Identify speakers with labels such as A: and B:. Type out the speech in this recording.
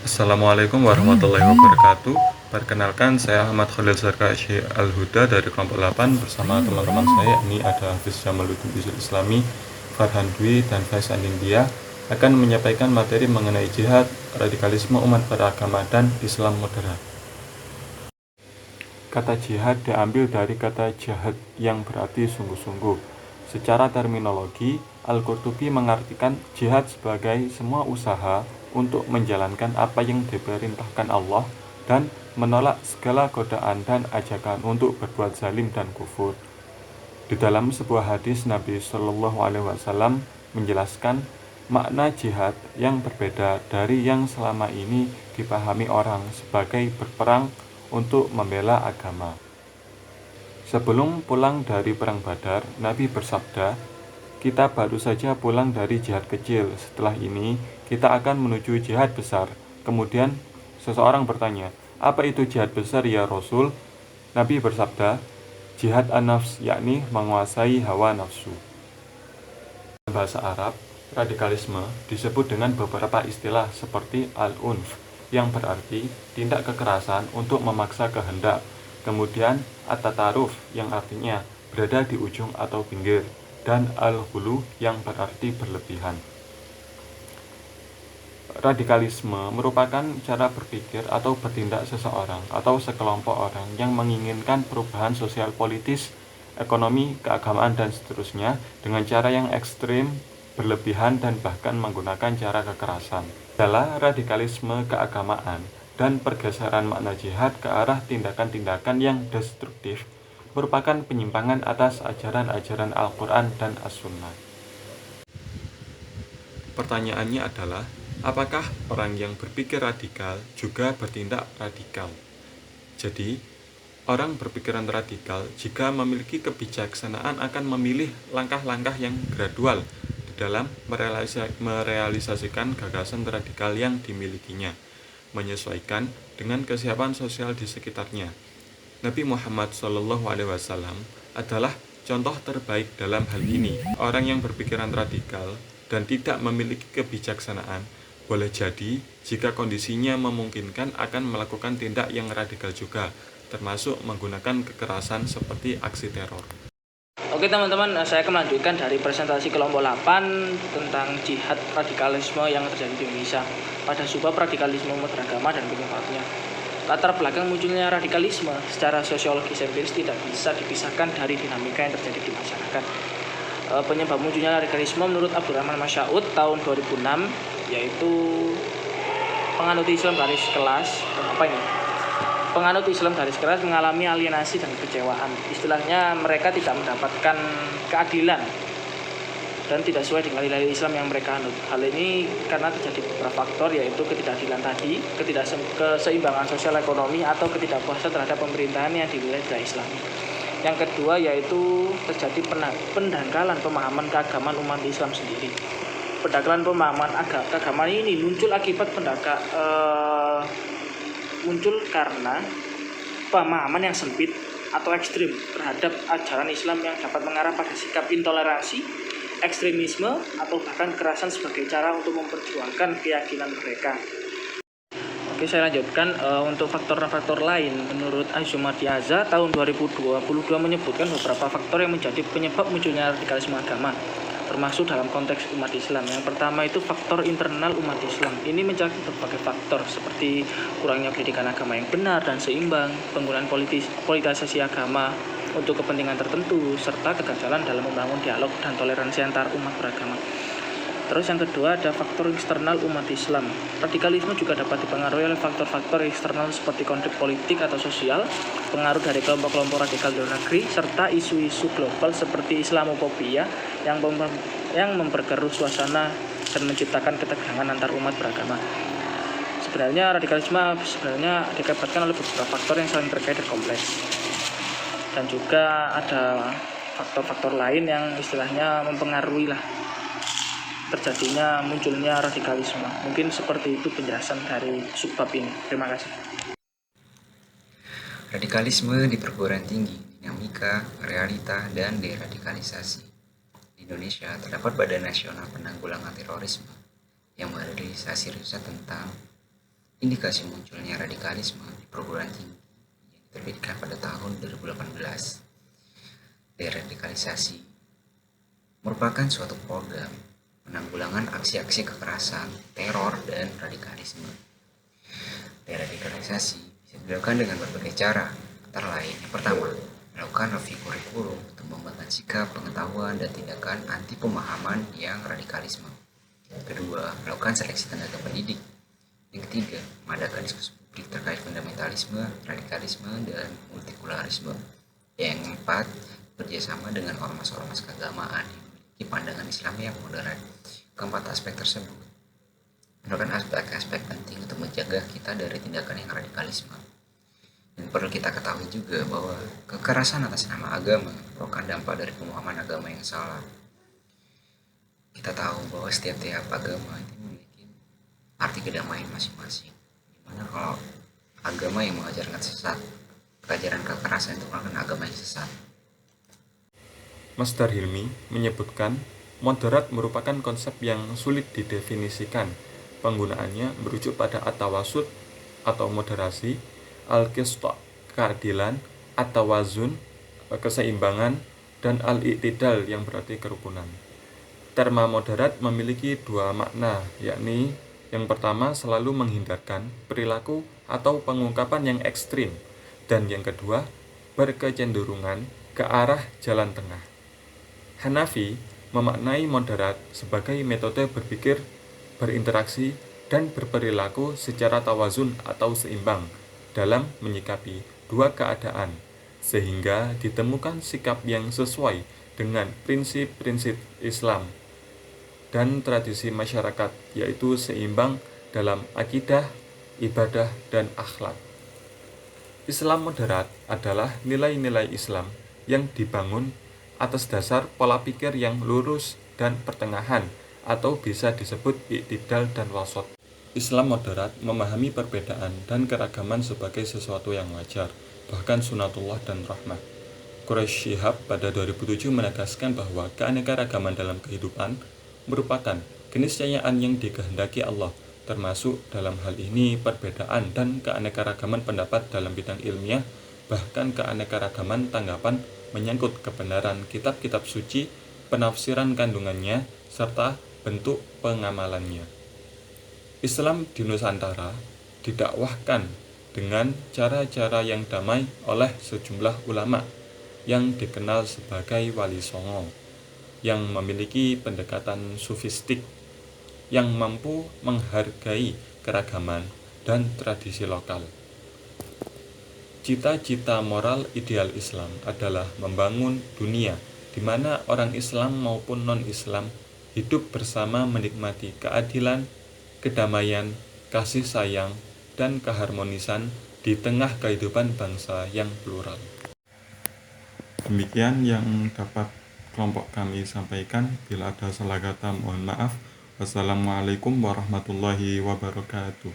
A: Assalamualaikum warahmatullahi wabarakatuh. Perkenalkan, saya Ahmad Khalil Sarkashi Al-Huda dari kelompok 8 bersama teman-teman saya. Ini ada Hafiz Jamaluddin Yusuf Islami, Farhan Dwi, dan Faizan India akan menyampaikan materi mengenai jihad, radikalisme umat beragama, dan Islam moderat. Kata jihad diambil dari kata jahad yang berarti sungguh-sungguh. Secara terminologi, Al-Qurtubi mengartikan jihad sebagai semua usaha untuk menjalankan apa yang diperintahkan Allah dan menolak segala godaan dan ajakan untuk berbuat zalim dan kufur. Di dalam sebuah hadis, Nabi Shallallahu Alaihi Wasallam menjelaskan makna jihad yang berbeda dari yang selama ini dipahami orang sebagai berperang untuk membela agama. Sebelum pulang dari perang Badar, Nabi bersabda, "Kita baru saja pulang dari jihad kecil. Setelah ini, kita akan menuju jihad besar." Kemudian seseorang bertanya, "Apa itu jihad besar ya Rasul?" Nabi bersabda, "Jihad an-nafs, yakni menguasai hawa nafsu." Dalam bahasa Arab, radikalisme disebut dengan beberapa istilah seperti al-unf, yang berarti tindak kekerasan untuk memaksa kehendak. Kemudian at-tataruf, yang artinya berada di ujung atau pinggir, dan al-hulu, yang berarti berlebihan. Radikalisme merupakan cara berpikir atau bertindak seseorang atau sekelompok orang yang menginginkan perubahan sosial, politis, ekonomi, keagamaan, dan seterusnya dengan cara yang ekstrim, berlebihan, dan bahkan menggunakan cara kekerasan. Adalah radikalisme keagamaan dan pergeseran makna jihad ke arah tindakan-tindakan yang destruktif merupakan penyimpangan atas ajaran-ajaran Al-Quran dan As-Sunnah. Pertanyaannya adalah, apakah orang yang berpikir radikal juga bertindak radikal? Jadi, orang berpikiran radikal jika memiliki kebijaksanaan akan memilih langkah-langkah yang gradual di dalam merealisasikan gagasan radikal yang dimilikinya, menyesuaikan dengan kesiapan sosial di sekitarnya. Nabi Muhammad SAW adalah contoh terbaik dalam hal ini. Orang yang berpikiran radikal dan tidak memiliki kebijaksanaan boleh jadi jika kondisinya memungkinkan akan melakukan tindak yang radikal juga, termasuk menggunakan kekerasan seperti aksi teror.
B: Oke teman-teman, saya akan melanjutkan dari presentasi kelompok 8 tentang jihad radikalisme yang terjadi di Indonesia pada sebab radikalisme umat beragama dan penyebabnya. Latar belakang munculnya radikalisme secara sosiologis empiris tidak bisa dipisahkan dari dinamika yang terjadi di masyarakat. Penyebab munculnya radikalisme menurut Abdurrahman Masyaud tahun 2006 yaitu penganut Islam garis kelas Penganut Islam garis keras mengalami alienasi dan kekecewaan. Istilahnya mereka tidak mendapatkan keadilan dan tidak sesuai dengan nilai Islam yang mereka anut. Hal ini karena terjadi beberapa faktor, yaitu ketidakadilan tadi, ketidakseimbangan sosial ekonomi, atau ketidakpuasan terhadap pemerintahan yang dinilai tidak Islami. Yang kedua yaitu terjadi pendangkalan pemahaman keagamaan umat Islam sendiri. Pendangkalan pemahaman keagamaan ini muncul akibat muncul karena pemahaman yang sempit atau ekstrim terhadap ajaran Islam yang dapat mengarah pada sikap intoleransi, ekstremisme, atau bahkan kekerasan sebagai cara untuk memperjuangkan keyakinan mereka. Oke, saya lanjutkan untuk faktor-faktor lain. Menurut Azumati Aza tahun 2022 menyebutkan beberapa faktor yang menjadi penyebab munculnya radikalisme agama, termasuk dalam konteks umat Islam. Yang pertama itu faktor internal umat Islam. Ini mencakup berbagai faktor seperti kurangnya pendidikan agama yang benar dan seimbang, penggunaan politisasi agama untuk kepentingan tertentu, serta kegagalan dalam membangun dialog dan toleransi antar umat beragama. Terus yang kedua ada faktor eksternal umat Islam. Radikalisme juga dapat dipengaruhi oleh faktor-faktor eksternal seperti konflik politik atau sosial, pengaruh dari kelompok-kelompok radikal di luar negeri, serta isu-isu global seperti Islamofobia yang memperkeruh suasana dan menciptakan ketegangan antar umat beragama. Sebenarnya radikalisme dikaitkan oleh beberapa faktor yang saling terkait dan kompleks. Dan juga ada faktor-faktor lain yang istilahnya mempengaruhi terjadinya munculnya radikalisme. Mungkin seperti itu penjelasan dari subbab ini. Terima kasih.
C: Radikalisme di perguruan tinggi, dinamika, realita, dan deradikalisasi. Di Indonesia terdapat Badan Nasional Penanggulangan Terorisme yang merealisasi riset tentang Indikasi munculnya radikalisme di perguruan tinggi yang diterbitkan pada tahun 2018. Deradikalisasi merupakan suatu program penanggulangan aksi-aksi kekerasan, teror, dan radikalisme. Deradikalisasi bisa dilakukan dengan berbagai cara, antara lain yang pertama, melakukan review kurikulum untuk mengembangkan sikap, pengetahuan, dan tindakan anti pemahaman yang radikalisme. Kedua, melakukan seleksi tenaga pendidik. Yang ketiga, mengadakan diskusi publik terkait fundamentalisme, radikalisme, dan multikularisme. Yang keempat, bekerjasama dengan ormas-ormas keagamaan yang memiliki pandangan Islam yang moderat. Keempat aspek tersebut merupakan aspek-aspek penting untuk menjaga kita dari tindakan yang radikalisme. Dan perlu kita ketahui juga bahwa kekerasan atas nama agama merupakan dampak dari pemahaman agama yang salah. Kita tahu bahwa setiap agama itu memiliki arti kedamaian masing-masing. Dimana kalau agama yang mengajarkan sesat, ajaran kekerasan itu merupakan agama yang sesat.
A: Masdar Hilmi menyebutkan moderat merupakan konsep yang sulit didefinisikan. Penggunaannya merujuk pada at-tawasut atau moderasi, al-qista keadilan, at-tawazun keseimbangan, dan al-i'tidal yang berarti kerukunan. Terma moderat memiliki dua makna, yakni yang pertama selalu menghindarkan perilaku atau pengungkapan yang ekstrim, dan yang kedua berkecenderungan ke arah jalan tengah. Hanafi memaknai moderat sebagai metode berpikir, berinteraksi, dan berperilaku secara tawazun atau seimbang dalam menyikapi dua keadaan, sehingga ditemukan sikap yang sesuai dengan prinsip-prinsip Islam dan tradisi masyarakat, yaitu seimbang dalam akidah, ibadah, dan akhlak. Islam moderat adalah nilai-nilai Islam yang dibangun atas dasar pola pikir yang lurus dan pertengahan, atau bisa disebut i'tidal dan wasat. Islam moderat memahami perbedaan dan keragaman sebagai sesuatu yang wajar, bahkan sunatullah dan rahmah. Quraisy Shihab pada 2007 menegaskan bahwa keanekaragaman dalam kehidupan merupakan keniscayaan yang dikehendaki Allah, termasuk dalam hal ini perbedaan dan keanekaragaman pendapat dalam bidang ilmiah, bahkan keanekaragaman tanggapan menyangkut kebenaran kitab-kitab suci, penafsiran kandungannya, serta bentuk pengamalannya. Islam di Nusantara didakwahkan dengan cara-cara yang damai oleh sejumlah ulama yang dikenal sebagai Wali Songo, yang memiliki pendekatan sufistik, yang mampu menghargai keragaman dan tradisi lokal. Cita-cita moral ideal Islam adalah membangun dunia di mana orang Islam maupun non-Islam hidup bersama menikmati keadilan, kedamaian, kasih sayang, dan keharmonisan di tengah kehidupan bangsa yang plural. Demikian yang dapat kelompok kami sampaikan. Bila ada salah kata mohon maaf. Wassalamualaikum warahmatullahi wabarakatuh.